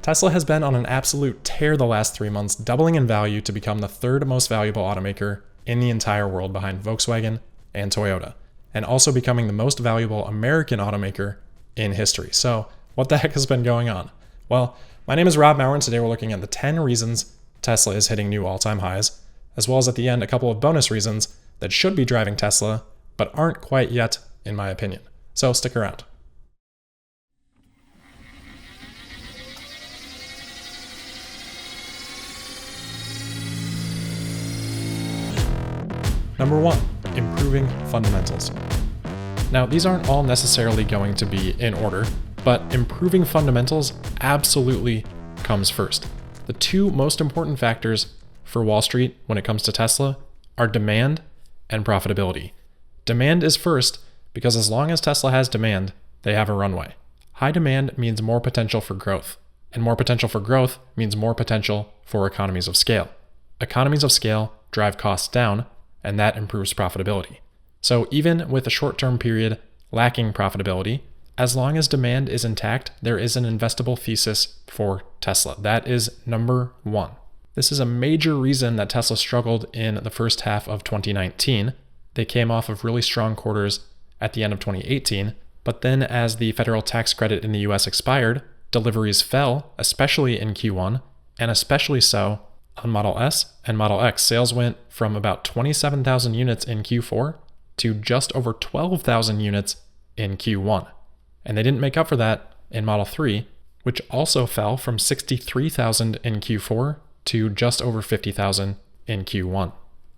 Tesla has been on an absolute tear the last 3 months, doubling in value to become the third most valuable automaker in the entire world behind Volkswagen and Toyota, and also becoming the most valuable American automaker in history. So what the heck has been going on? Well, my name is Rob Maurer, and today we're looking at the 10 reasons Tesla is hitting new all-time highs, as well as at the end a couple of bonus reasons that should be driving Tesla, but aren't quite yet, in my opinion. So stick around. Number 1, improving fundamentals. Now, these aren't all necessarily going to be in order, but improving fundamentals absolutely comes first. The two most important factors for Wall Street when it comes to Tesla are demand and profitability. Demand is first because as long as Tesla has demand, they have a runway. High demand means more potential for growth, and more potential for growth means more potential for economies of scale. Economies of scale drive costs down, and that improves profitability. So even with a short-term period lacking profitability, as long as demand is intact, there is an investable thesis for Tesla. That is number 1. This is a major reason that Tesla struggled in the first half of 2019. They came off of really strong quarters at the end of 2018, but then as the federal tax credit in the US expired, deliveries fell, especially in Q1, and especially so on Model S and Model X. Sales went from about 27,000 units in Q4 to just over 12,000 units in Q1. And they didn't make up for that in Model 3, which also fell from 63,000 in Q4 to just over 50,000 in Q1.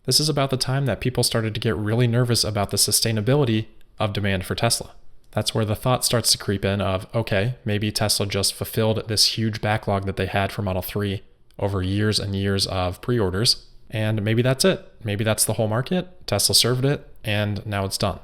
This is about the time that people started to get really nervous about the sustainability of demand for Tesla. That's where the thought starts to creep in of, okay, maybe Tesla just fulfilled this huge backlog that they had for Model 3 over years and years of pre-orders, and maybe that's it. Maybe that's the whole market. Tesla served it, and now it's done.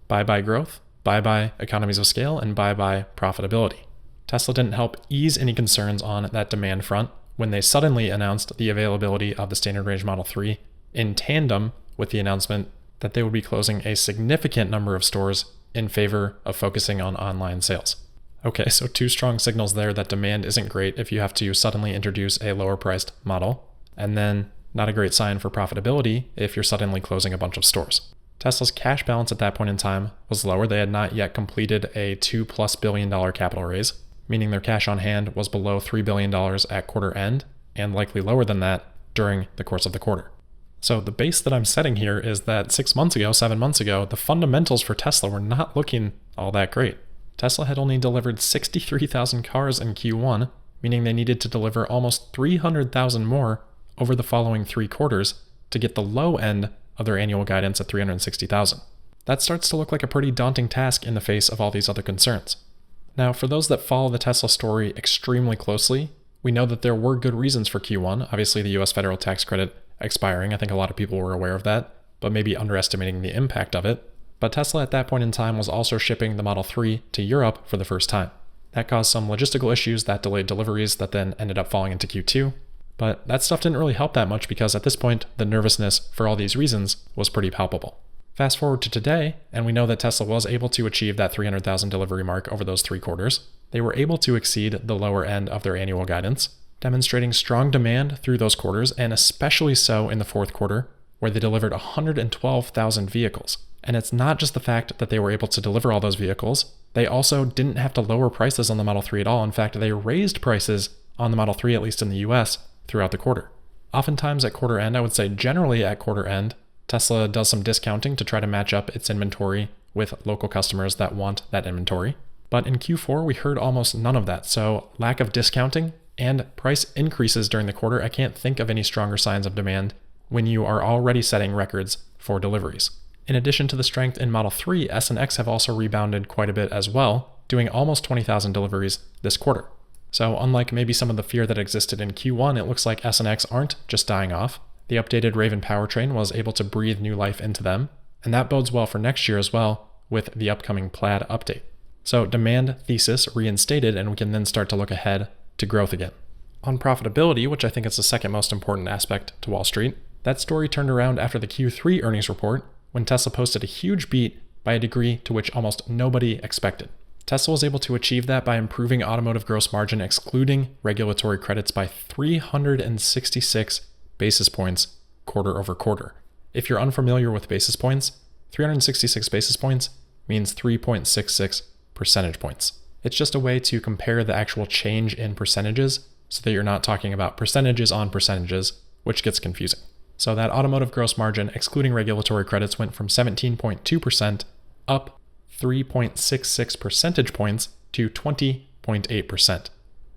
Bye-bye growth, bye-bye economies of scale, and bye-bye profitability. Tesla didn't help ease any concerns on that demand front when they suddenly announced the availability of the standard range Model 3 in tandem with the announcement that they would be closing a significant number of stores in favor of focusing on online sales. Okay, so two strong signals there that demand isn't great if you have to suddenly introduce a lower priced model, and then not a great sign for profitability if you're suddenly closing a bunch of stores. Tesla's cash balance at that point in time was lower. They had not yet completed a $2+ billion capital raise, meaning their cash on hand was below $3 billion at quarter end and likely lower than that during the course of the quarter. So the base that I'm setting here is that 7 months ago, the fundamentals for Tesla were not looking all that great. Tesla had only delivered 63,000 cars in Q1, meaning they needed to deliver almost 300,000 more over the following 3 quarters to get the low end of their annual guidance at 360,000. That starts to look like a pretty daunting task in the face of all these other concerns. Now, for those that follow the Tesla story extremely closely, we know that there were good reasons for Q1. Obviously, the US federal tax credit expiring. I think a lot of people were aware of that, but maybe underestimating the impact of it. But Tesla at that point in time was also shipping the Model 3 to Europe for the first time. That caused some logistical issues that delayed deliveries that then ended up falling into Q2. But that stuff didn't really help that much because at this point, the nervousness for all these reasons was pretty palpable. Fast forward to today, and we know that Tesla was able to achieve that 300,000 delivery mark over those 3 quarters. They were able to exceed the lower end of their annual guidance, demonstrating strong demand through those quarters, and especially so in the 4th quarter, where they delivered 112,000 vehicles. And it's not just the fact that they were able to deliver all those vehicles, they also didn't have to lower prices on the Model 3 at all. In fact, they raised prices on the Model 3, at least in the US, throughout the quarter. Oftentimes at quarter end, I would say generally at quarter end, Tesla does some discounting to try to match up its inventory with local customers that want that inventory. But in Q4, we heard almost none of that. So lack of discounting and price increases during the quarter, I can't think of any stronger signs of demand when you are already setting records for deliveries. In addition to the strength in Model 3, S and X have also rebounded quite a bit as well, doing almost 20,000 deliveries this quarter. So unlike maybe some of the fear that existed in Q1, it looks like S and X aren't just dying off. The updated Raven powertrain was able to breathe new life into them, and that bodes well for next year as well with the upcoming Plaid update. So demand thesis reinstated, and we can then start to look ahead to growth again. On profitability, which I think is the second most important aspect to Wall Street, that story turned around after the Q3 earnings report when Tesla posted a huge beat by a degree to which almost nobody expected. Tesla was able to achieve that by improving automotive gross margin excluding regulatory credits by 366 basis points quarter over quarter. If you're unfamiliar with basis points, 366 basis points means 3.66 percentage points. It's just a way to compare the actual change in percentages so that you're not talking about percentages on percentages, which gets confusing. So that automotive gross margin excluding regulatory credits went from 17.2% up 3.66 percentage points to 20.8%.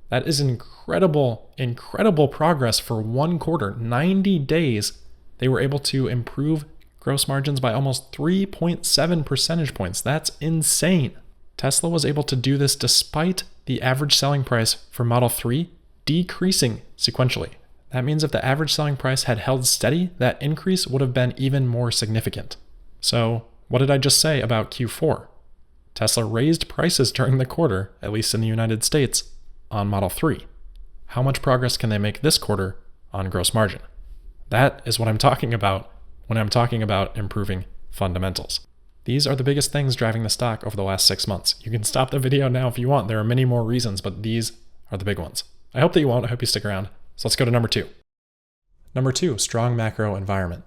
That is incredible progress for one quarter. 90 days, they were able to improve gross margins by almost 3.7 percentage points. That's insane. Tesla was able to do this despite the average selling price for Model 3 decreasing sequentially. That means if the average selling price had held steady, that increase would have been even more significant. So what did I just say about Q4? Tesla raised prices during the quarter, at least in the United States, on Model 3. How much progress can they make this quarter on gross margin? That is what I'm talking about when I'm talking about improving fundamentals. These are the biggest things driving the stock over the last 6 months. You can stop the video now if you want. There are many more reasons, but these are the big ones. I hope that you won't. I hope you stick around. So let's go to number 2. Number 2, strong macro environment.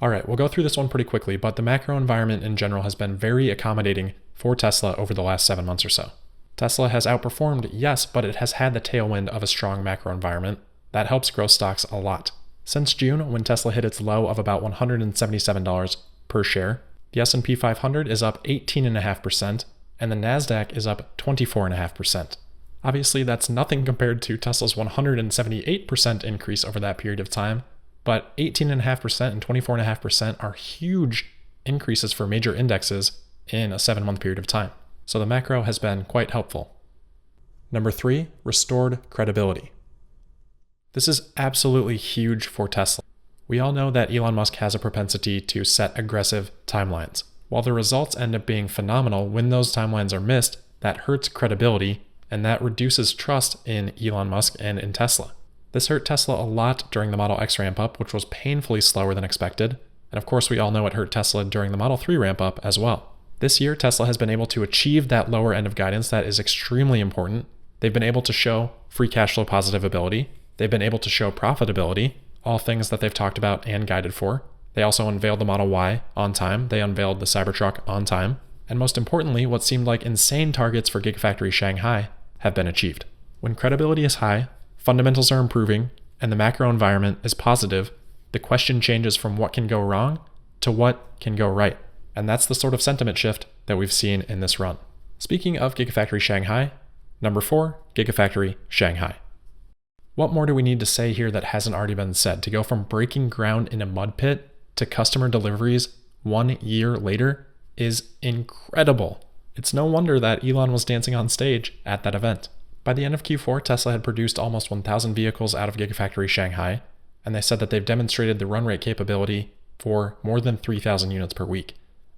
All right, we'll go through this one pretty quickly, but the macro environment in general has been very accommodating for Tesla over the last 7 months or so. Tesla has outperformed, yes, but it has had the tailwind of a strong macro environment. That helps grow stocks a lot. Since June, when Tesla hit its low of about $177 per share, the S&P 500 is up 18.5%, and the NASDAQ is up 24.5%. Obviously, that's nothing compared to Tesla's 178% increase over that period of time, but 18.5% and 24.5% are huge increases for major indexes in a 7-month period of time. So the macro has been quite helpful. Number 3, restored credibility. This is absolutely huge for Tesla. We all know that Elon Musk has a propensity to set aggressive timelines. While the results end up being phenomenal, when those timelines are missed, that hurts credibility and that reduces trust in Elon Musk and in Tesla. This hurt Tesla a lot during the Model X ramp up, which was painfully slower than expected. And of course, we all know it hurt Tesla during the Model 3 ramp up as well. This year, Tesla has been able to achieve that lower end of guidance that is extremely important. They've been able to show free cash flow positive ability. They've been able to show profitability, all things that they've talked about and guided for. They also unveiled the Model Y on time. They unveiled the Cybertruck on time. And most importantly, what seemed like insane targets for Gigafactory Shanghai have been achieved. When credibility is high, fundamentals are improving, and the macro environment is positive, the question changes from what can go wrong to what can go right. And that's the sort of sentiment shift that we've seen in this run. Speaking of Gigafactory Shanghai, number 4, Gigafactory Shanghai. What more do we need to say here that hasn't already been said? To go from breaking ground in a mud pit to customer deliveries 1 year later is incredible. It's no wonder that Elon was dancing on stage at that event. By the end of Q4, Tesla had produced almost 1,000 vehicles out of Gigafactory Shanghai, and they said that they've demonstrated the run rate capability for more than 3,000 units per week.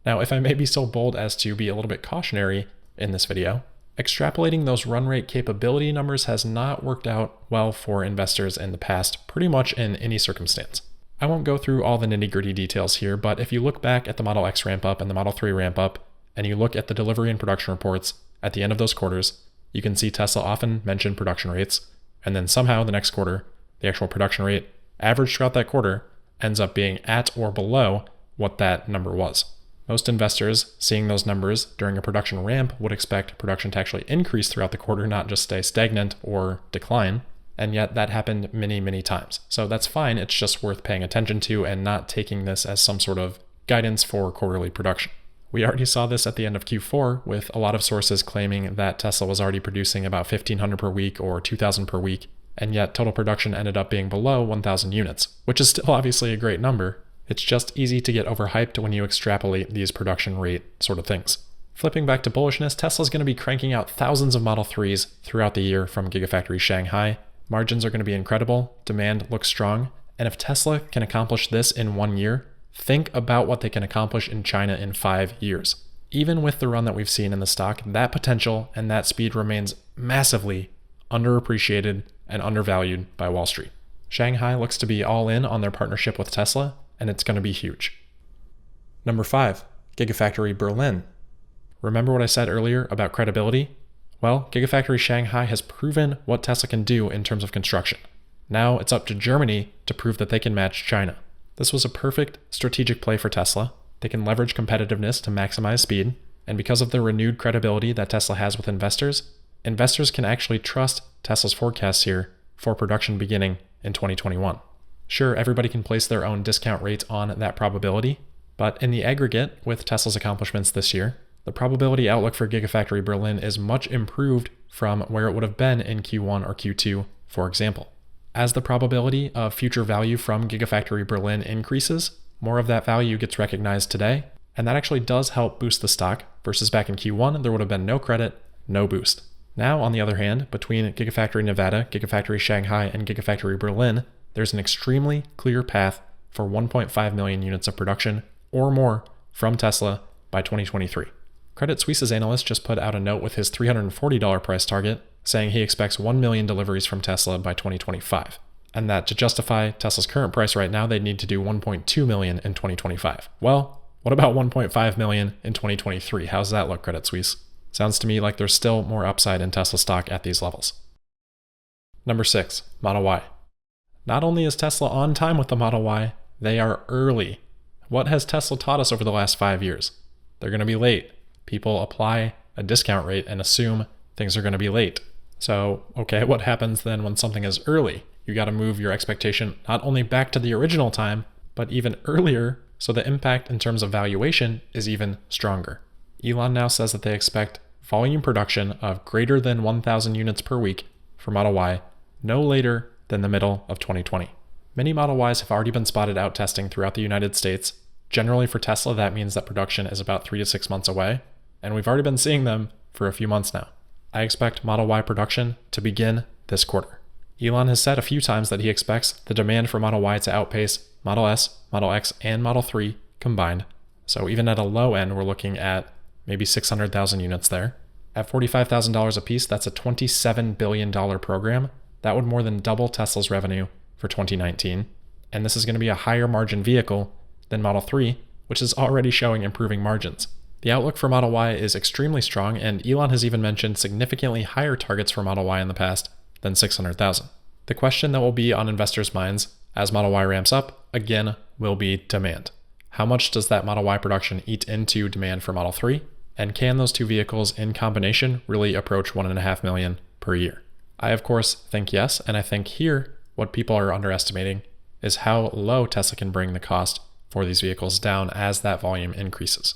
Now, if I may be so bold as to be a little bit cautionary in this video, extrapolating those run rate capability numbers has not worked out well for investors in the past, pretty much in any circumstance. I won't go through all the nitty-gritty details here, but if you look back at the Model X ramp up and the Model 3 ramp up, and you look at the delivery and production reports at the end of those quarters, you can see Tesla often mention production rates, and then somehow the next quarter, the actual production rate averaged throughout that quarter ends up being at or below what that number was. Most investors seeing those numbers during a production ramp would expect production to actually increase throughout the quarter, not just stay stagnant or decline. And yet that happened many, many times. So that's fine. It's just worth paying attention to and not taking this as some sort of guidance for quarterly production. We already saw this at the end of Q4 with a lot of sources claiming that Tesla was already producing about 1,500 per week or 2,000 per week. And yet total production ended up being below 1,000 units, which is still obviously a great number. It's just easy to get overhyped when you extrapolate these production rate sort of things. Flipping back to bullishness, Tesla's going to be cranking out thousands of Model 3s throughout the year from Gigafactory Shanghai. Margins are going to be incredible, demand looks strong, and if Tesla can accomplish this in 1 year, think about what they can accomplish in China in 5 years. Even with the run that we've seen in the stock, that potential and that speed remains massively underappreciated and undervalued by Wall Street. Shanghai looks to be all in on their partnership with Tesla, and it's going to be huge. Number 5, Gigafactory Berlin. Remember what I said earlier about credibility? Well, Gigafactory Shanghai has proven what Tesla can do in terms of construction. Now it's up to Germany to prove that they can match China. This was a perfect strategic play for Tesla. They can leverage competitiveness to maximize speed, and because of the renewed credibility that Tesla has with investors, investors can actually trust Tesla's forecasts here for production beginning in 2021. Sure, everybody can place their own discount rate on that probability, but in the aggregate, with Tesla's accomplishments this year, the probability outlook for Gigafactory Berlin is much improved from where it would have been in Q1 or Q2, for example. As the probability of future value from Gigafactory Berlin increases, more of that value gets recognized today, and that actually does help boost the stock, versus back in Q1, there would have been no credit, no boost. Now, on the other hand, between Gigafactory Nevada, Gigafactory Shanghai, and Gigafactory Berlin, there's an extremely clear path for 1.5 million units of production or more from Tesla by 2023. Credit Suisse's analyst just put out a note with his $340 price target, saying he expects 1 million deliveries from Tesla by 2025, and that to justify Tesla's current price right now, they'd need to do 1.2 million in 2025. Well, what about 1.5 million in 2023? How's that look, Credit Suisse? Sounds to me like there's still more upside in Tesla stock at these levels. Number 6, Model Y. Not only is Tesla on time with the Model Y, they are early. What has Tesla taught us over the last 5 years? They're going to be late. People apply a discount rate and assume things are going to be late. So, okay, what happens then when something is early? You got to move your expectation not only back to the original time, but even earlier, so the impact in terms of valuation is even stronger. Elon now says that they expect volume production of greater than 1,000 units per week for Model Y no later than the middle of 2020. Many Model Ys have already been spotted out testing throughout the United States. Generally for Tesla, that means that production is about 3 to 6 months away, and we've already been seeing them for a few months now. I expect Model Y production to begin this quarter. Elon has said a few times that he expects the demand for Model Y to outpace Model S, Model X, and Model 3 combined. So even at a low end, we're looking at maybe 600,000 units there. At $45,000 a piece, that's a $27 billion program. That would more than double Tesla's revenue for 2019. And this is going to be a higher margin vehicle than Model 3, which is already showing improving margins. The outlook for Model Y is extremely strong, and Elon has even mentioned significantly higher targets for Model Y in the past than 600,000. The question that will be on investors' minds as Model Y ramps up, again, will be demand. How much does that Model Y production eat into demand for Model 3? And can those two vehicles in combination really approach 1.5 million per year? I, of course, think yes, and I think here what people are underestimating is how low Tesla can bring the cost for these vehicles down as that volume increases.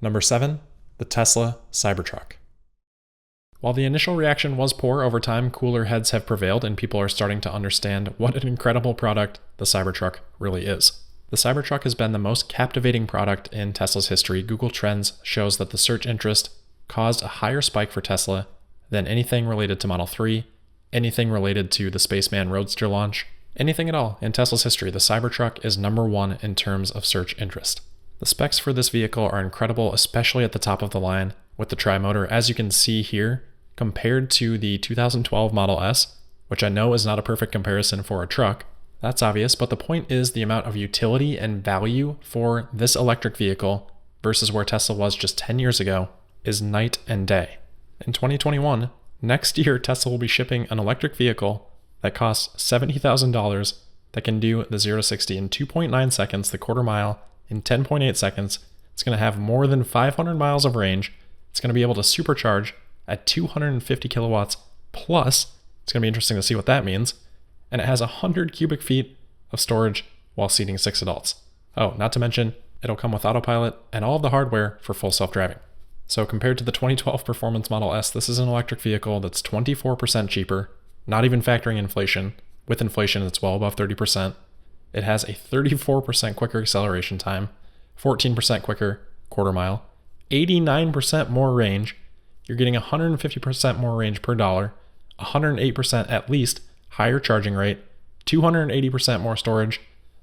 Number 7, the Tesla Cybertruck. While the initial reaction was poor, over time cooler heads have prevailed and people are starting to understand what an incredible product the Cybertruck really is. The Cybertruck has been the most captivating product in Tesla's history. Google Trends shows that the search interest caused a higher spike for Tesla than anything related to Model 3, anything related to the Spaceman Roadster launch, anything at all in Tesla's history. The Cybertruck is number 1 in terms of search interest. The specs for this vehicle are incredible, especially at the top of the line with the tri-motor, as you can see here, compared to the 2012 Model S, which I know is not a perfect comparison for a truck. That's obvious, but the point is the amount of utility and value for this electric vehicle versus where Tesla was just 10 years ago is night and day. In 2021, next year, Tesla will be shipping an electric vehicle that costs $70,000 that can do the 0 to 60 in 2.9 seconds, the quarter mile in 10.8 seconds. It's going to have more than 500 miles of range. It's going to be able to supercharge at 250 kilowatts plus. It's going to be interesting to see what that means. And it has 100 cubic feet of storage while seating 6 adults. Oh, not to mention, it'll come with autopilot and all of the hardware for full self-driving. So compared to the 2012 Performance Model S, this is an electric vehicle that's 24% cheaper, not even factoring inflation. With inflation, it's well above 30%. It has a 34% quicker acceleration time, 14% quicker quarter mile, 89% more range. You're getting 150% more range per dollar, 108% at least higher charging rate, 280% more storage,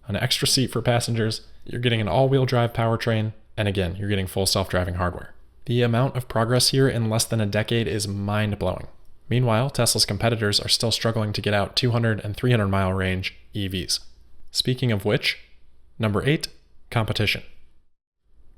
an extra seat for passengers. You're getting an all-wheel drive powertrain, and again, you're getting full self-driving hardware. The amount of progress here in less than a decade is mind-blowing. Meanwhile, Tesla's competitors are still struggling to get out 200 and 300 mile range EVs. Speaking of which, number 8, competition.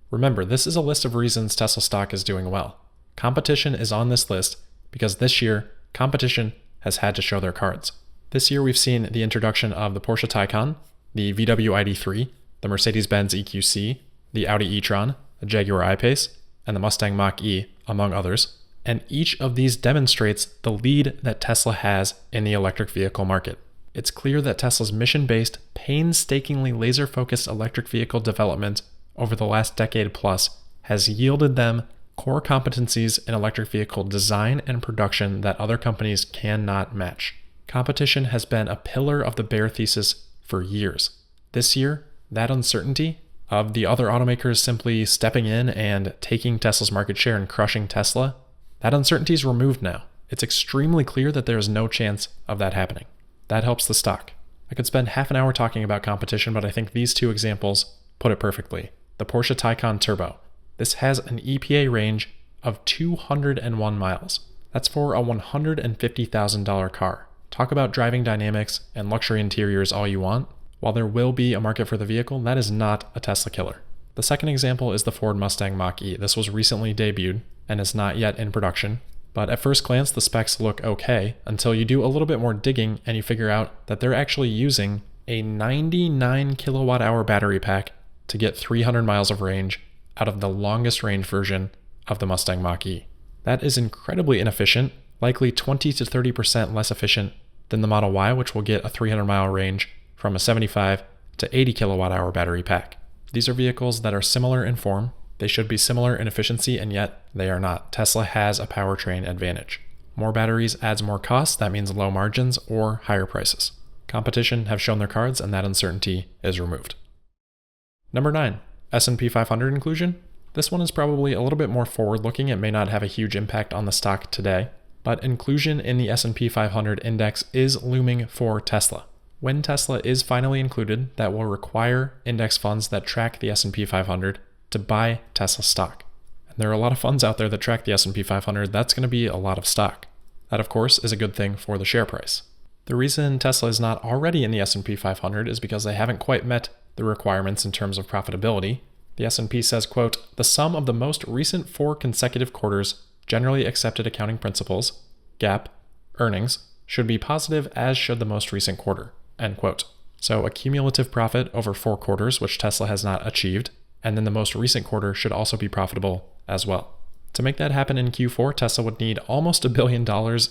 Remember, this is a list of reasons Tesla stock is doing well. Competition is on this list because this year, competition has had to show their cards. This year we've seen the introduction of the Porsche Taycan, the VW ID.3, the Mercedes-Benz EQC, the Audi e-tron, the Jaguar I-Pace, and the Mustang Mach-E, among others. And each of these demonstrates the lead that Tesla has in the electric vehicle market. It's clear that Tesla's mission-based, painstakingly laser-focused electric vehicle development over the last decade plus has yielded them core competencies in electric vehicle design and production that other companies cannot match. Competition has been a pillar of the bear thesis for years. This year, that uncertainty of the other automakers simply stepping in and taking Tesla's market share and crushing Tesla, that uncertainty is removed now. It's extremely clear that there is no chance of that happening. That helps the stock. I could spend half an hour talking about competition, but I think these two examples put it perfectly. The Porsche Taycan Turbo. This has an EPA range of 201 miles. That's for a $150,000 car. Talk about driving dynamics and luxury interiors all you want. While there will be a market for the vehicle, that is not a Tesla killer. The second example is the Ford Mustang Mach-E. This was recently debuted and is not yet in production. But at first glance, the specs look okay until you do a little bit more digging and you figure out that they're actually using a 99 kilowatt hour battery pack to get 300 miles of range out of the longest range version of the Mustang Mach-E. That is incredibly inefficient, likely 20 to 30% less efficient than the Model Y, which will get a 300 mile range from a 75 to 80 kilowatt hour battery pack. These are vehicles that are similar in form. They should be similar in efficiency, and yet they are not. Tesla has a powertrain advantage. More batteries adds more costs. That means low margins or higher prices. Competition have shown their cards, and that uncertainty is removed. Number 9, S&P 500 inclusion. This one is probably a little bit more forward-looking. It may not have a huge impact on the stock today, but inclusion in the S&P 500 index is looming for Tesla. When Tesla is finally included, that will require index funds that track the S&P 500 to buy Tesla stock. And there are a lot of funds out there that track the S&P 500. That's going to be a lot of stock. That, of course, is a good thing for the share price. The reason Tesla is not already in the S&P 500 is because they haven't quite met the requirements in terms of profitability. The S&P says, quote, "The sum of the most recent 4 consecutive quarters generally accepted accounting principles, GAAP, earnings, should be positive as should the most recent quarter," end quote. So a cumulative profit over 4 quarters, which Tesla has not achieved, and then the most recent quarter should also be profitable as well. To make that happen in Q4, Tesla would need almost $1 billion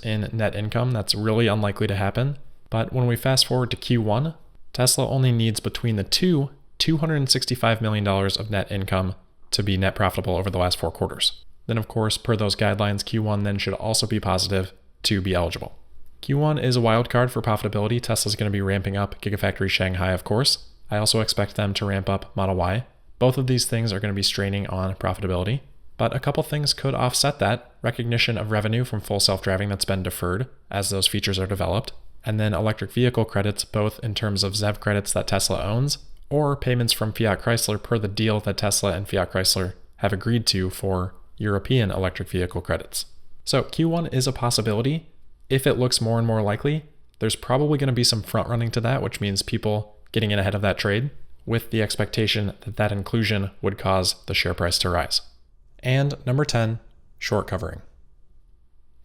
in net income. That's really unlikely to happen. But when we fast forward to Q1, Tesla only needs between the two $265 million of net income to be net profitable over the last 4 quarters. Then of course, per those guidelines, Q1 then should also be positive to be eligible. Q1 is a wild card for profitability. Tesla's going to be ramping up Gigafactory Shanghai, of course. I also expect them to ramp up Model Y. Both of these things are going to be straining on profitability. But a couple things could offset that. Recognition of revenue from full self-driving that's been deferred as those features are developed. And then electric vehicle credits, both in terms of ZEV credits that Tesla owns, or payments from Fiat Chrysler per the deal that Tesla and Fiat Chrysler have agreed to for European electric vehicle credits. So Q1 is a possibility. If it looks more and more likely, there's probably going to be some front running to that, which means people getting in ahead of that trade with the expectation that that inclusion would cause the share price to rise. And number 10, short covering.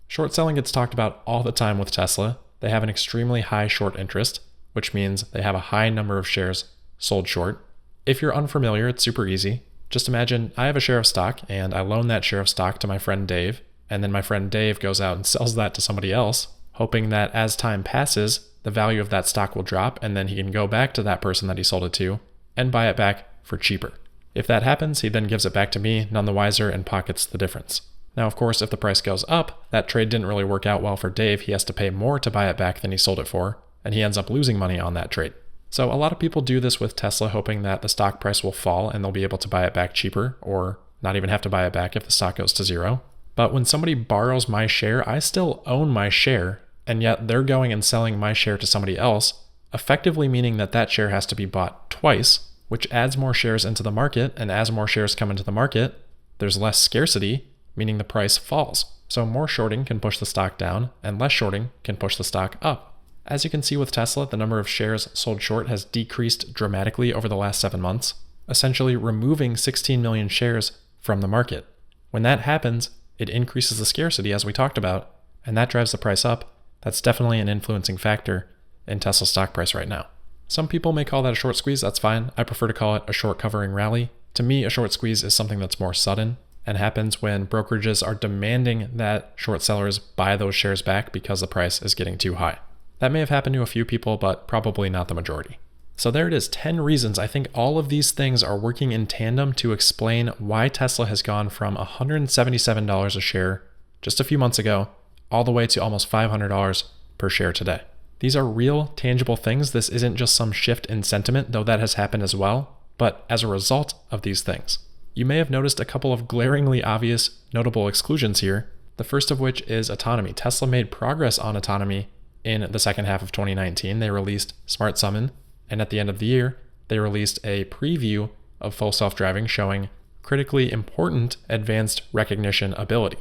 Short selling gets talked about all the time with Tesla. They have an extremely high short interest, which means they have a high number of shares sold short. If you're unfamiliar, it's super easy. Just imagine I have a share of stock and I loan that share of stock to my friend Dave, and then my friend Dave goes out and sells that to somebody else, hoping that as time passes, the value of that stock will drop and then he can go back to that person that he sold it to and buy it back for cheaper. If that happens, he then gives it back to me, none the wiser, and pockets the difference. Now, of course, if the price goes up, that trade didn't really work out well for Dave. He has to pay more to buy it back than he sold it for, and he ends up losing money on that trade. So a lot of people do this with Tesla, hoping that the stock price will fall and they'll be able to buy it back cheaper, or not even have to buy it back if the stock goes to zero. But when somebody borrows my share, I still own my share, and yet they're going and selling my share to somebody else, effectively meaning that that share has to be bought twice, which adds more shares into the market, and as more shares come into the market, there's less scarcity, meaning the price falls. So more shorting can push the stock down, and less shorting can push the stock up. As you can see with Tesla, the number of shares sold short has decreased dramatically over the last 7 months. essentially removing 16 million shares from the market. When that happens, it increases the scarcity, as we talked about, and that drives the price up. That's definitely an influencing factor in Tesla's stock price right now. Some people may call that a short squeeze. That's fine. I prefer to call it a short covering rally. To me, a short squeeze is something that's more sudden and happens when brokerages are demanding that short sellers buy those shares back because the price is getting too high. That may have happened to a few people, but probably not the majority. So there it is, 10 reasons. I think all of these things are working in tandem to explain why Tesla has gone from $177 a share just a few months ago all the way to almost $500 per share today. These are real, tangible things. This isn't just some shift in sentiment, though that has happened as well, but as a result of these things. You may have noticed a couple of glaringly obvious, notable exclusions here, the first of which is autonomy. Tesla made progress on autonomy in the second half of 2019. They released Smart Summon, and at the end of the year, they released a preview of full self-driving showing critically important advanced recognition ability.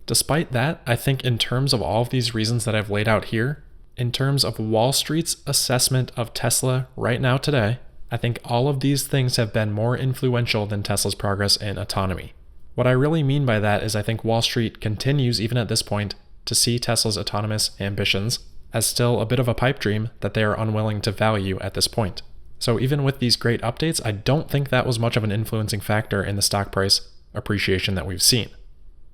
Despite that, I think in terms of all of these reasons that I've laid out here, in terms of Wall Street's assessment of Tesla right now today, I think all of these things have been more influential than Tesla's progress in autonomy. What I really mean by that is I think Wall Street continues, even at this point, to see Tesla's autonomous ambitions as still a bit of a pipe dream that they are unwilling to value at this point. So even with these great updates, I don't think that was much of an influencing factor in the stock price appreciation that we've seen.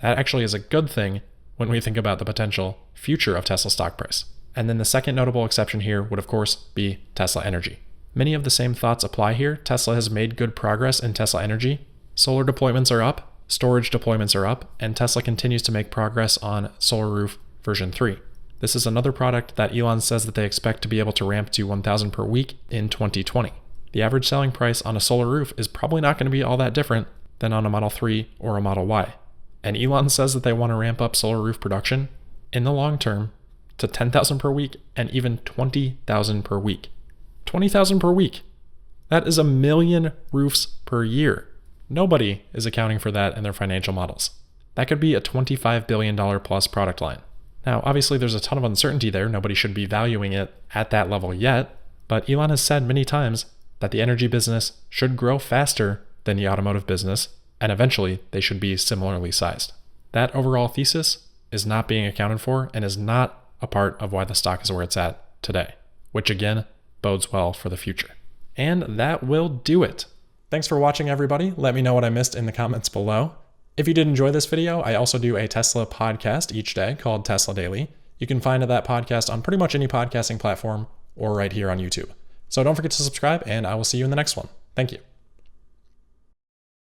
That actually is a good thing when we think about the potential future of Tesla's stock price. And then the second notable exception here would of course be Tesla Energy. Many of the same thoughts apply here. Tesla has made good progress in Tesla Energy. Solar deployments are up, storage deployments are up, and Tesla continues to make progress on Solar Roof version 3. This is another product that Elon says that they expect to be able to ramp to 1,000 per week in 2020. The average selling price on a solar roof is probably not going to be all that different than on a Model 3 or a Model Y. And Elon says that they want to ramp up solar roof production in the long term to 10,000 per week and even 20,000 per week. 20,000 per week. That is 1 million roofs per year. Nobody is accounting for that in their financial models. That could be a $25 billion plus product line. Now, obviously there's a ton of uncertainty there. Nobody should be valuing it at that level yet, but Elon has said many times that the energy business should grow faster than the automotive business, and eventually they should be similarly sized. That overall thesis is not being accounted for and is not a part of why the stock is where it's at today, which again bodes well for the future. And that will do it. Thanks for watching, everybody. Let me know what I missed in the comments below. If you did enjoy this video, I also do a Tesla podcast each day called Tesla Daily. You can find that podcast on pretty much any podcasting platform or right here on YouTube. So don't forget to subscribe, and I will see you in the next one. Thank you.